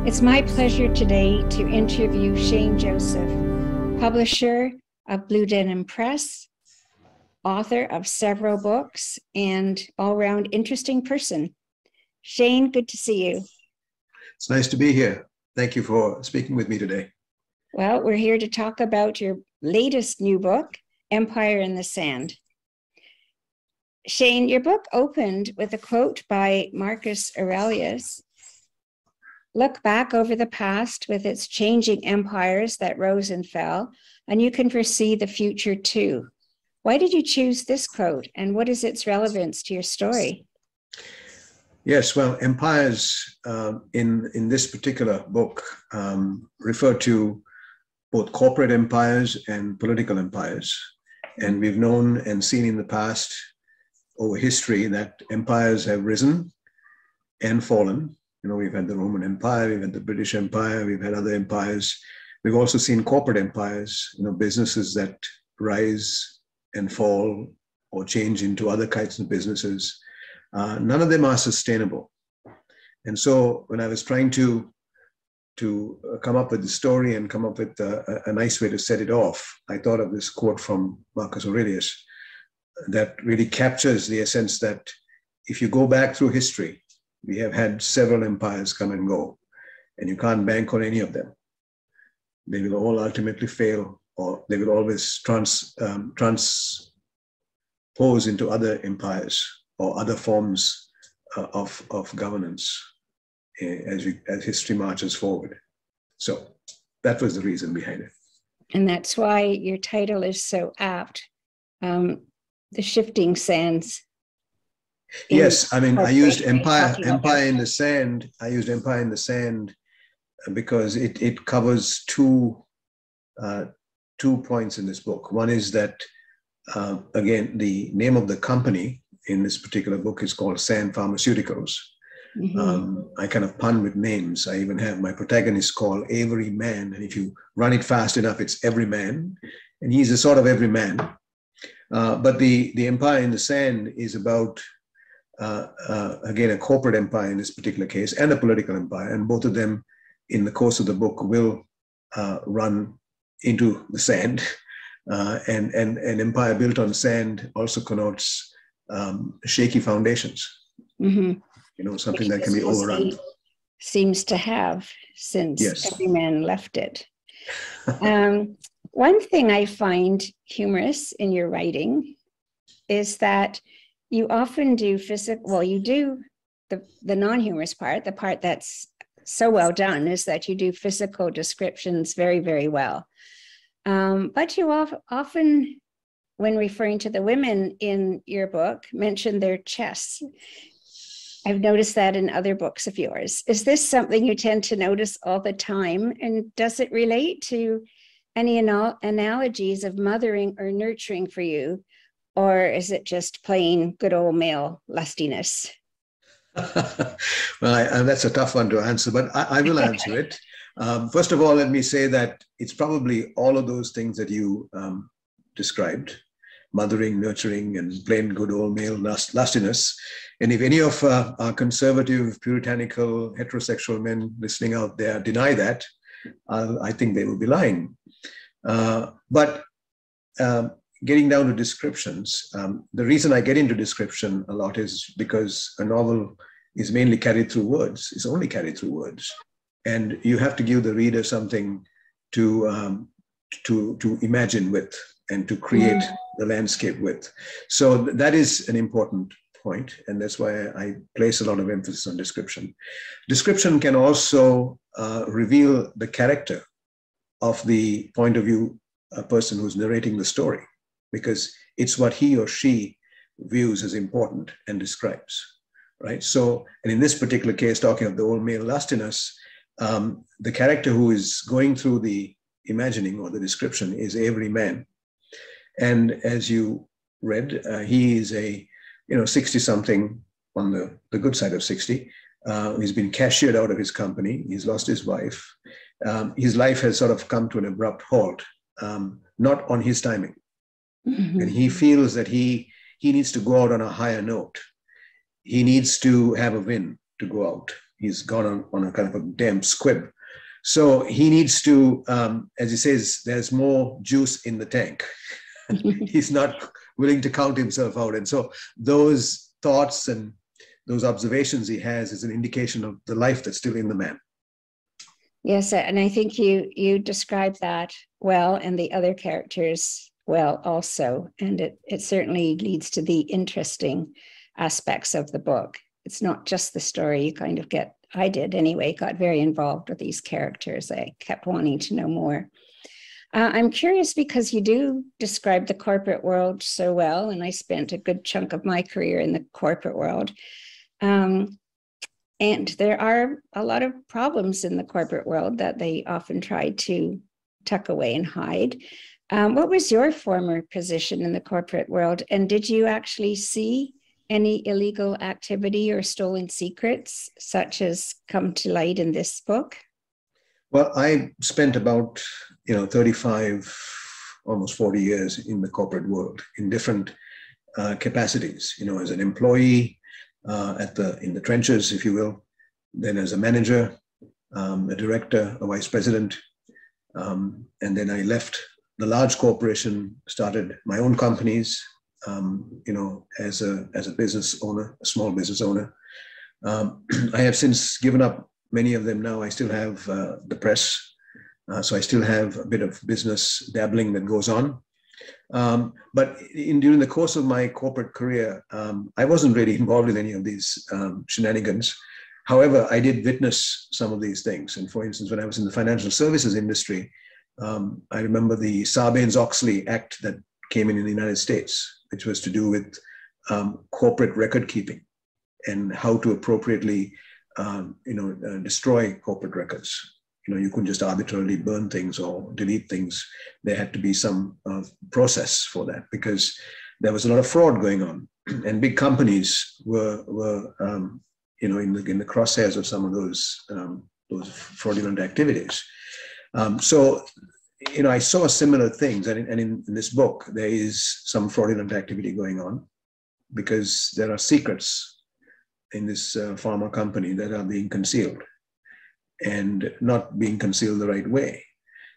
It's my pleasure today to interview Shane Joseph, publisher of Blue Denim Press, author of several books, and all-round interesting person. Shane, good to see you. It's nice to be here. Thank you for speaking with me today. Well, we're here to talk about your latest new book, Empire in the Sand. Shane, your book opened with a quote by Marcus Aurelius. Look back over the past with its changing empires that rose and fell, and you can foresee the future too. Why did you choose this quote, and what is its relevance to your story? Yes, well, empires in this particular book refer to both corporate empires and political empires. And we've known and seen in the past over history that empires have risen and fallen. You know, we've had the Roman Empire, we've had the British Empire, we've had other empires. We've also seen corporate empires, you know, businesses that rise and fall or change into other kinds of businesses. None of them are sustainable. And so when I was trying to come up with the story and come up with a nice way to set it off, I thought of this quote from Marcus Aurelius that really captures the essence that if you go back through history, we have had several empires come and go, and you can't bank on any of them. They will all ultimately fail, or they will always transpose into other empires or other forms of governance as history marches forward. So that was the reason behind it. And that's why your title is so apt, The Shifting Sands. Yes, I mean, I used empire in the sand. I used empire in the sand because it covers two points in this book. One is that, again, the name of the company in this particular book is called Sand Pharmaceuticals. Mm-hmm. I kind of pun with names. I even have my protagonist called Avery Man. And if you run it fast enough, it's Every Man. And he's a sort of every man. But the empire in the sand is about, again, a corporate empire in this particular case and a political empire. And both of them in the course of the book will run into the sand. And an empire built on sand also connotes shaky foundations. Mm-hmm. You know, something that can be overrun. Seems to have since Every Man left it. One thing I find humorous in your writing is that you often do you do the non-humorous part, the part that's so well done is that you do physical descriptions very, very well. But you often, when referring to the women in your book, mention their chests. I've noticed that in other books of yours. Is this something you tend to notice all the time? And does it relate to any analogies of mothering or nurturing for you? Or is it just plain good old male lustiness? Well, that's a tough one to answer, but I will answer it. First of all, let me say that it's probably all of those things that you described: mothering, nurturing, and plain good old male lustiness. And if any of our conservative, puritanical, heterosexual men listening out there deny that, I think they will be lying. But getting down to descriptions, the reason I get into description a lot is because a novel is mainly carried through words. It's only carried through words. And you have to give the reader something to imagine with and to create the landscape with. So that is an important point, and that's why I place a lot of emphasis on description. Description can also reveal the character of the point of view a person who's narrating the story, because it's what he or she views as important and describes, right? So, and in this particular case, talking of the old male lustiness, the character who is going through the imagining or the description is Avery Man. And as you read, he is a 60-something on the good side of 60. He's been cashiered out of his company. He's lost his wife. His life has sort of come to an abrupt halt, not on his timing. Mm-hmm. And he feels that he needs to go out on a higher note. He needs to have a win to go out. He's gone on a kind of a damn squib. So he needs to, as he says, there's more juice in the tank. He's not willing to count himself out. And so those thoughts and those observations he has is an indication of the life that's still in the man. Yes, and I think you describe that well, and the other characters well also. And it certainly leads to the interesting aspects of the book. It's not just the story. You kind of get, I did anyway, got very involved with these characters. I kept wanting to know more. I'm curious because you do describe the corporate world so well, and I spent a good chunk of my career in the corporate world. And there are a lot of problems in the corporate world that they often try to tuck away and hide. What was your former position in the corporate world? And did you actually see any illegal activity or stolen secrets, such as come to light in this book? Well, I spent about 35, almost 40 years in the corporate world in different capacities. As an employee in the trenches, if you will, then as a manager, a director, a vice president, and then I left the large corporation, started my own companies. As a business owner, a small business owner. I have since given up many of them now. I still have the press, so I still have a bit of business dabbling that goes on. But during the course of my corporate career, I wasn't really involved in any of these shenanigans. However, I did witness some of these things. And for instance, when I was in the financial services industry, I remember the Sarbanes-Oxley Act that came in the United States, which was to do with corporate record keeping and how to appropriately, destroy corporate records. You couldn't just arbitrarily burn things or delete things. There had to be some process for that because there was a lot of fraud going on, and big companies were in the crosshairs of some of those fraudulent activities. So I saw similar things, and in this book, there is some fraudulent activity going on because there are secrets in this pharma company that are being concealed and not being concealed the right way.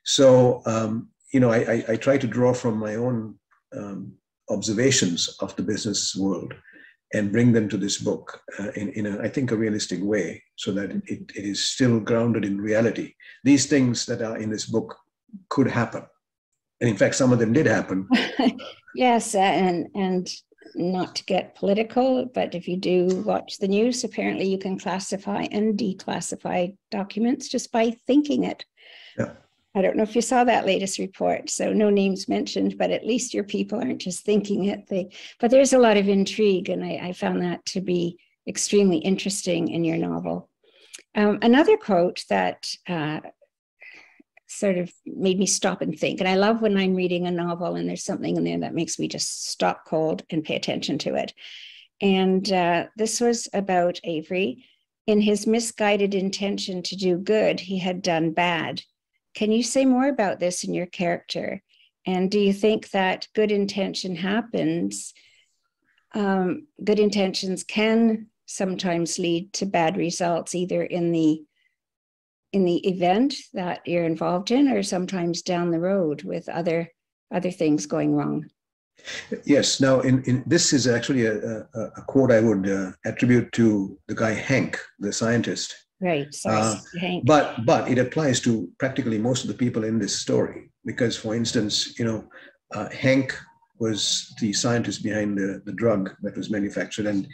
So, I try to draw from my own observations of the business world and bring them to this book in I think, a realistic way so that it is still grounded in reality. These things that are in this book could happen. And in fact, some of them did happen. Yes, and not to get political, but if you do watch the news, apparently you can classify and declassify documents just by thinking it. Yeah. I don't know if you saw that latest report, so no names mentioned, but at least your people aren't just thinking it. But there's a lot of intrigue, and I found that to be extremely interesting in your novel. Another quote that sort of made me stop and think, and I love when I'm reading a novel and there's something in there that makes me just stop cold and pay attention to it. And this was about Avery. In his misguided intention to do good, he had done bad. Can you say more about this in your character? And do you think that good intention happens? Good intentions can sometimes lead to bad results, either in the event that you're involved in, or sometimes down the road with other things going wrong. Yes. Now, in this is actually a quote I would attribute to the guy Hank, the scientist. Right. Sorry, Hank. But it applies to practically most of the people in this story, because, for instance, Hank was the scientist behind the drug that was manufactured, and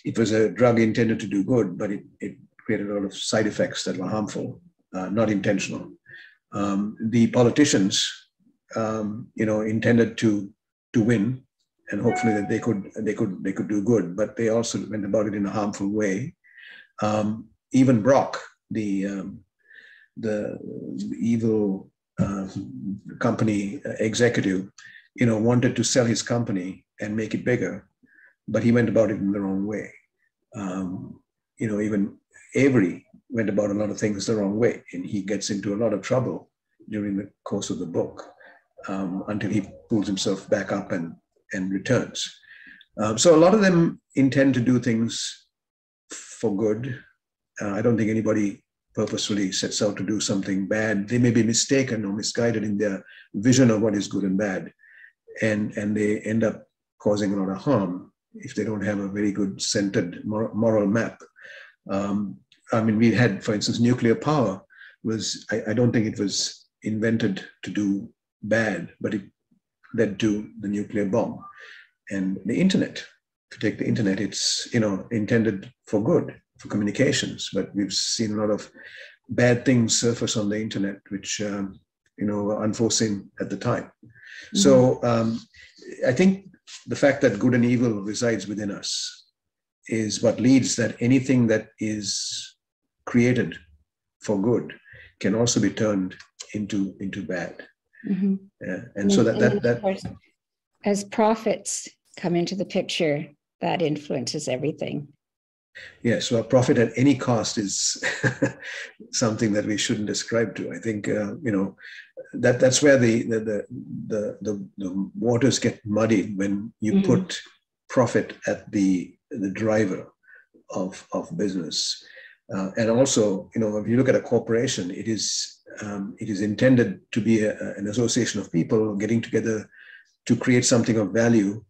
it was a drug intended to do good, but it created a lot of side effects that were harmful, not intentional. The politicians, intended to win, and hopefully that they could do good, but they also went about it in a harmful way. Even Brock, the evil company executive, wanted to sell his company and make it bigger, but he went about it in the wrong way. Even Avery went about a lot of things the wrong way, and he gets into a lot of trouble during the course of the book until he pulls himself back up and returns. So a lot of them intend to do things for good, I don't think anybody purposefully sets out to do something bad. They may be mistaken or misguided in their vision of what is good and bad, and they end up causing a lot of harm if they don't have a very good centered moral map. I mean, we had, for instance, nuclear power was, I don't think it was invented to do bad, but it led to the nuclear bomb. And the internet, if you take the internet, it's, intended for good, for communications, but we've seen a lot of bad things surface on the internet, which, were unforeseen at the time. Mm-hmm. So I think the fact that good and evil resides within us is what leads that anything that is created for good can also be turned into bad. Mm-hmm. Yeah. And so that of course, as profits come into the picture, that influences everything. Yes, well, profit at any cost is something that we shouldn't ascribe to. I think that's where the waters get muddy when you mm-hmm. put profit at the driver of business. And also, if you look at a corporation, it is intended to be an association of people getting together to create something of value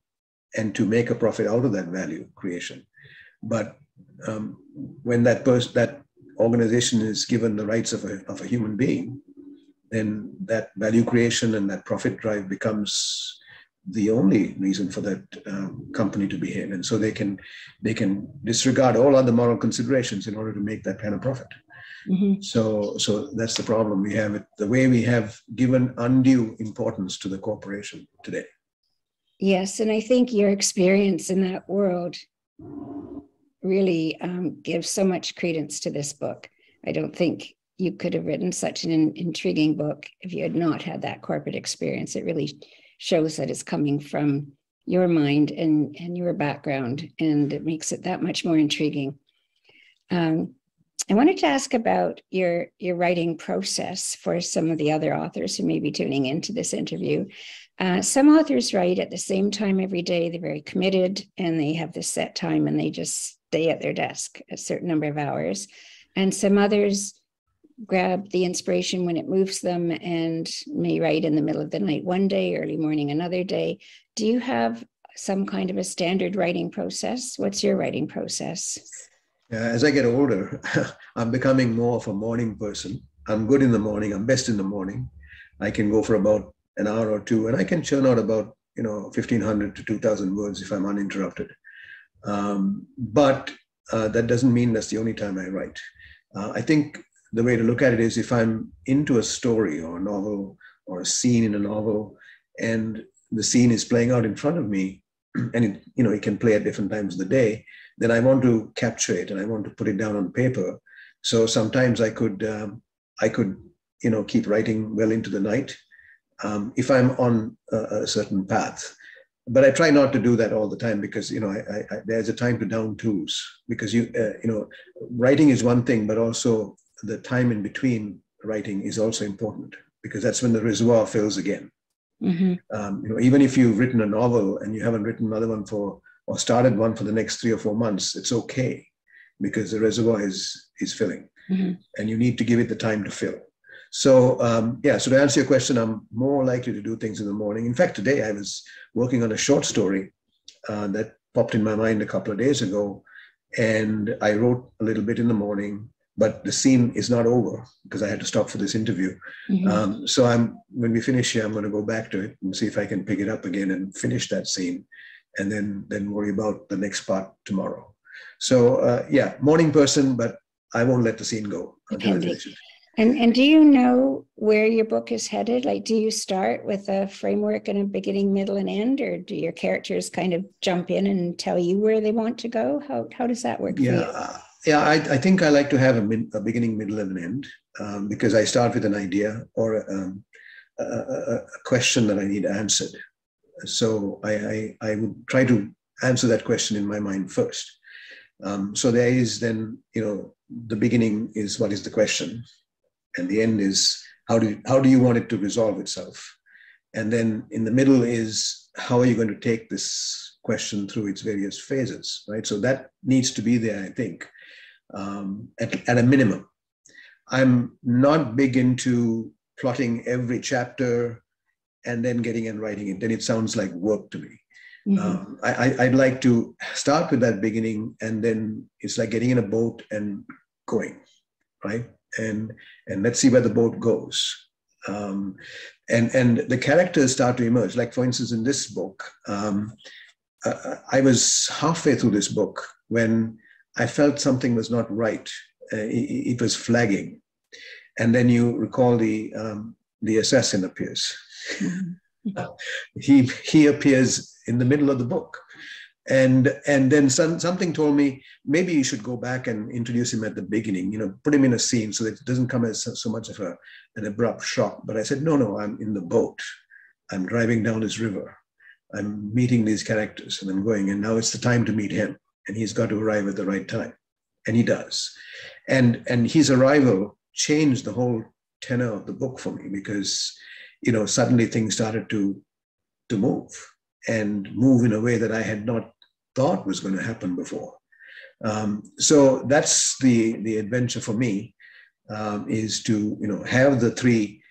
and to make a profit out of that value creation. But when that organization is given the rights of a human being, then that value creation and that profit drive becomes the only reason for that company to behave. And so they can disregard all other moral considerations in order to make that kind of profit. Mm-hmm. So that's the problem we have, the way we have given undue importance to the corporation today. Yes, and I think your experience in that world really gives so much credence to this book. I don't think you could have written such an intriguing book if you had not had that corporate experience. It really shows that it's coming from your mind and your background, and it makes it that much more intriguing. I wanted to ask about your writing process for some of the other authors who may be tuning into this interview. Some authors write at the same time every day. They're very committed and they have this set time and they just stay at their desk a certain number of hours. And some others grab the inspiration when it moves them and may write in the middle of the night one day, early morning another day. Do you have some kind of a standard writing process? What's your writing process? As I get older, I'm becoming more of a morning person. I'm good in the morning. I'm best in the morning. I can go for about an hour or two, and I can churn out about 1,500 to 2,000 words if I'm uninterrupted. But that doesn't mean that's the only time I write. I think the way to look at it is if I'm into a story or a novel or a scene in a novel, and the scene is playing out in front of me, and it can play at different times of the day, then I want to capture it and I want to put it down on paper. So sometimes I could keep writing well into the night if I'm on a certain path. But I try not to do that all the time because there's a time to down tools, because writing is one thing, but also the time in between writing is also important, because that's when the reservoir fills again. Mm-hmm. Even if you've written a novel and you haven't written another one or started one for the next 3 or 4 months, it's okay, because the reservoir is filling, mm-hmm. and you need to give it the time to fill. So so to answer your question, I'm more likely to do things in the morning. In fact, today I was working on a short story that popped in my mind a couple of days ago, and I wrote a little bit in the morning, but the scene is not over because I had to stop for this interview. Mm-hmm. So when we finish here, I'm going to go back to it and see if I can pick it up again and finish that scene, and then worry about the next part tomorrow. So morning person, but I won't let the scene go until I finish it. And do you know where your book is headed? Like, do you start with a framework and a beginning, middle, and end, or do your characters kind of jump in and tell you where they want to go? How does that work for you? I think I like to have a beginning, middle, and an end, because I start with an idea or a question that I need answered. So I would try to answer that question in my mind first. So there is then, the beginning is what is the question, and the end is how do you want it to resolve itself, and then in the middle is how are you going to take this question through its various phases, right? So that needs to be there, I think. at a minimum. I'm not big into plotting every chapter and then getting and writing it. Then it sounds like work to me. Mm-hmm. I'd like to start with that beginning, and then it's like getting in a boat and going, right? And let's see where the boat goes. And the characters start to emerge. Like, for instance, in this book, I was halfway through this book when I felt something was not right. It was flagging. And then you recall the assassin appears. Mm-hmm. He appears in the middle of the book. And then something told me, maybe you should go back and introduce him at the beginning, put him in a scene so that it doesn't come as so much of an abrupt shock. But I said, no, I'm in the boat. I'm driving down this river. I'm meeting these characters and I'm going, and now it's the time to meet him. And he's got to arrive at the right time. And he does. And his arrival changed the whole tenor of the book for me, because, suddenly things started to move, and move in a way that I had not thought was going to happen before. So that's the adventure for me, is to, have the three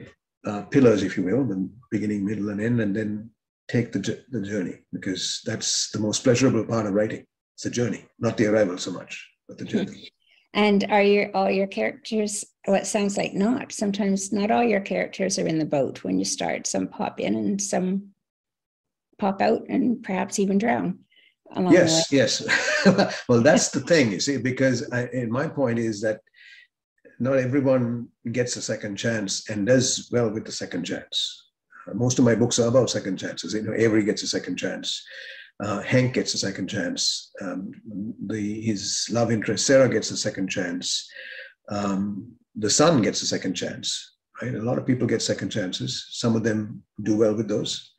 pillars, if you will, the beginning, middle, and end, and then take the journey, because that's the most pleasurable part of writing. It's the journey, not the arrival so much, but the journey. And are all your characters, well, it sounds like not. Sometimes not all your characters are in the boat when you start. Some pop in and some pop out and perhaps even drown. Yes. Well, that's the thing, you see, because my point is that not everyone gets a second chance and does well with the second chance. Most of my books are about second chances. Avery gets a second chance. Hank gets a second chance. His love interest, Sarah, gets a second chance. The son gets a second chance, right? A lot of people get second chances. Some of them do well with those.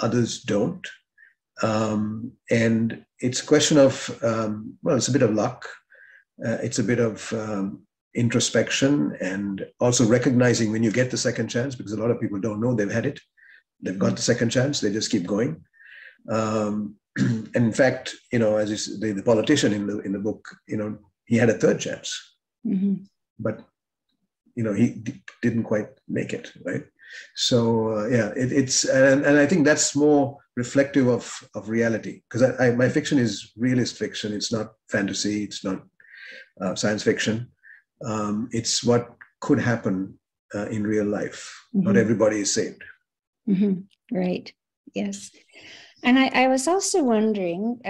Others don't. And it's a question of, it's a bit of luck. It's a bit of introspection, and also recognizing when you get the second chance, because a lot of people don't know they've had it. They've got the second chance. They just keep going. And in fact, as the politician in the book, he had a third chance, mm-hmm. but he didn't quite make it, right? So it's and I think that's more reflective of reality, because my fiction is realist fiction. It's not fantasy. It's not science fiction. It's what could happen in real life. Mm-hmm. Not everybody is saved. Mm-hmm. Right. Yes. And I was also wondering,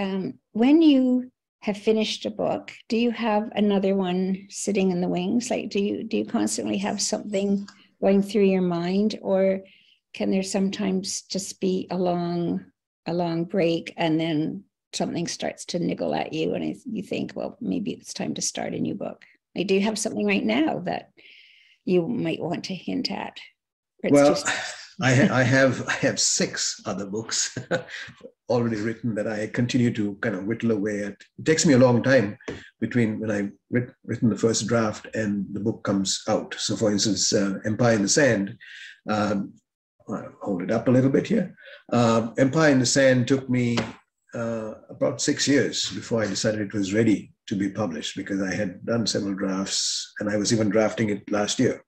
when you have finished a book, do you have another one sitting in the wings? Like, do you constantly have something going through your mind, or can there sometimes just be a long break and then something starts to niggle at you and you think, well, maybe it's time to start a new book? Like, do you have something right now that you might want to hint at? Well, I have 6 other books already written that I continue to kind of whittle away at. It takes me a long time between when I've written the first draft and the book comes out. So, for instance, Empire in the Sand, I'll hold it up a little bit here. Empire in the Sand took me about 6 years before I decided it was ready to be published, because I had done several drafts, and I was even drafting it last year.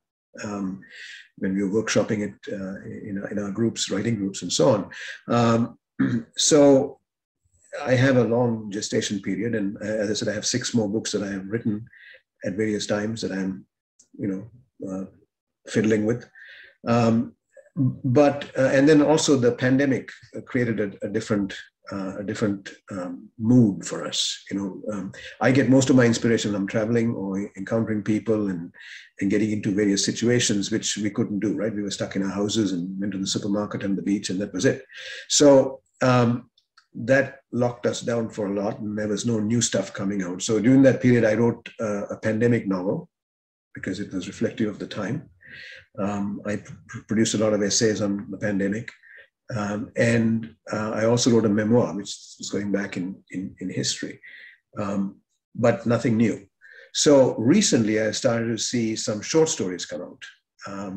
When we were workshopping it in our groups, writing groups, and so on. So I have a long gestation period, and as I said, I have 6 more books that I have written at various times that I'm, fiddling with. But and then also the pandemic created a different mood for us. I get most of my inspiration when I'm traveling or encountering people and getting into various situations which we couldn't do, right? We were stuck in our houses and went to the supermarket and the beach, and that was it. So that locked us down for a lot, and there was no new stuff coming out. So during that period, I wrote a pandemic novel because it was reflective of the time. I produced a lot of essays on the pandemic. And I also wrote a memoir, which is going back in history, but nothing new. So recently I started to see some short stories come out,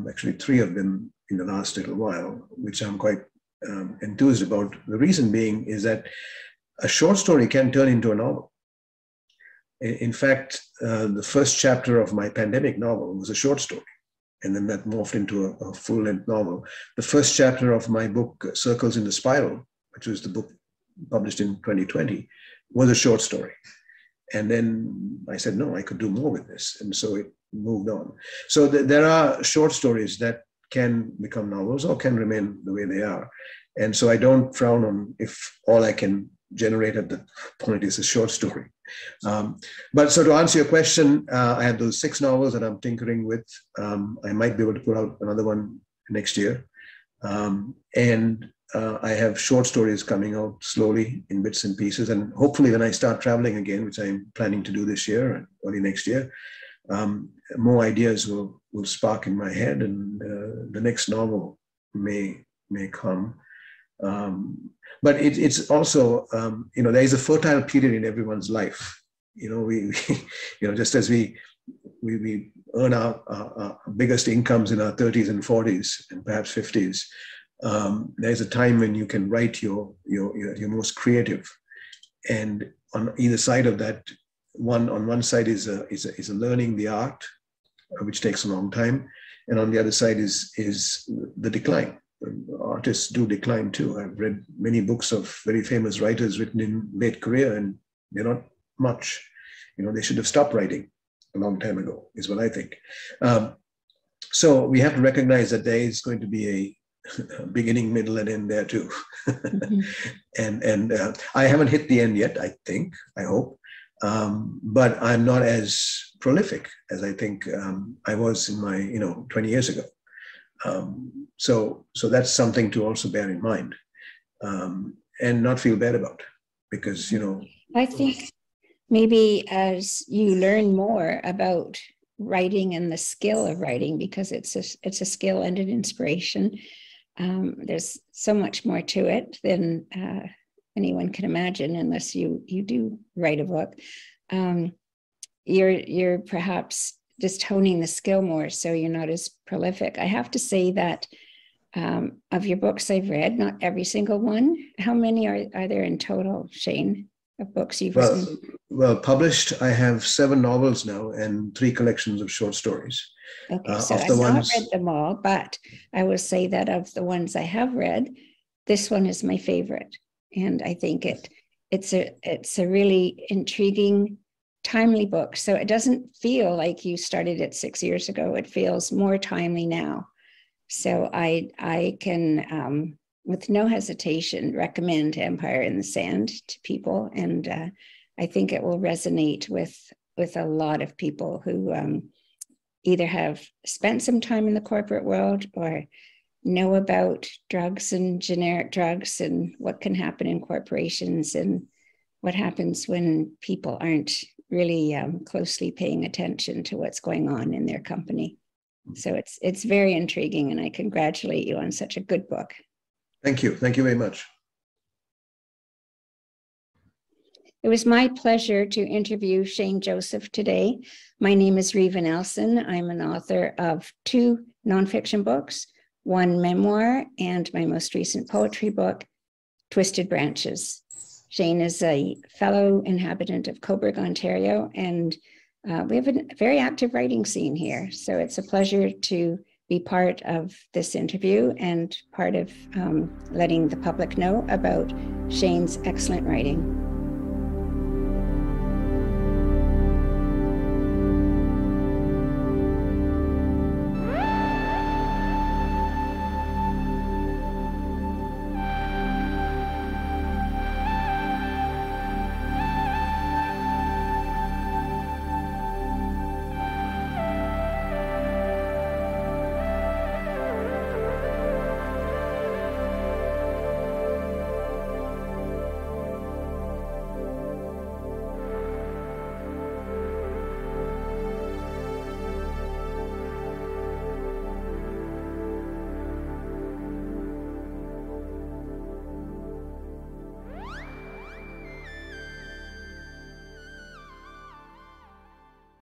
actually 3 of them in the last little while, which I'm quite enthused about. The reason being is that a short story can turn into a novel. In fact, the first chapter of my pandemic novel was a short story, and then that morphed into a full-length novel. The first chapter of my book, Circles in the Spiral, which was the book published in 2020, was a short story. And then I said, no, I could do more with this. And so it moved on. So there are short stories that can become novels or can remain the way they are. And so I don't frown on if all I can generate at the point is a short story. But so to answer your question, I have those 6 novels that I'm tinkering with. I might be able to put out another one next year. And I have short stories coming out slowly in bits and pieces. And hopefully when I start traveling again, which I'm planning to do this year and early next year, more ideas will spark in my head, and the next novel may come. But it's also, there is a fertile period in everyone's life. We just as we earn our biggest incomes in our 30s and 40s and perhaps 50s, there's a time when you can write your most creative. And on either side of that, on one side is a learning the art, which takes a long time, and on the other side is the decline. Artists do decline too. I've read many books of very famous writers written in late career, and they're not much. They should have stopped writing a long time ago, is what I think. So we have to recognize that there is going to be a beginning, middle, and end there too. Mm-hmm. and I haven't hit the end yet, I hope. But I'm not as prolific as I think I was in my 20 years ago. So that's something to also bear in mind, and not feel bad about, because I think maybe as you learn more about writing and the skill of writing, because it's a skill and an inspiration, there's so much more to it than anyone can imagine unless you do write a book. You're perhaps just honing the skill more, so you're not as prolific. I have to say that of your books I've read, not every single one. How many are there in total, Shane, of books you've written? Well, published, I have 7 novels now and 3 collections of short stories. Okay, so I've not read them all, but I will say that of the ones I have read, this one is my favorite. And I think it's a really intriguing, timely book. So it doesn't feel like you started it 6 years ago. It feels more timely now. So I can, with no hesitation, recommend Empire in the Sand to people. And I think it will resonate with a lot of people who either have spent some time in the corporate world or know about drugs and generic drugs and what can happen in corporations and what happens when people aren't really closely paying attention to what's going on in their company. So it's very intriguing, and I congratulate you on such a good book. Thank you. Thank you very much. It was my pleasure to interview Shane Joseph today. My name is Reva Nelson. I'm an author of 2 nonfiction books, 1 memoir, and my most recent poetry book, Twisted Branches. Shane is a fellow inhabitant of Cobourg, Ontario, and we have a very active writing scene here. So it's a pleasure to be part of this interview and part of letting the public know about Shane's excellent writing.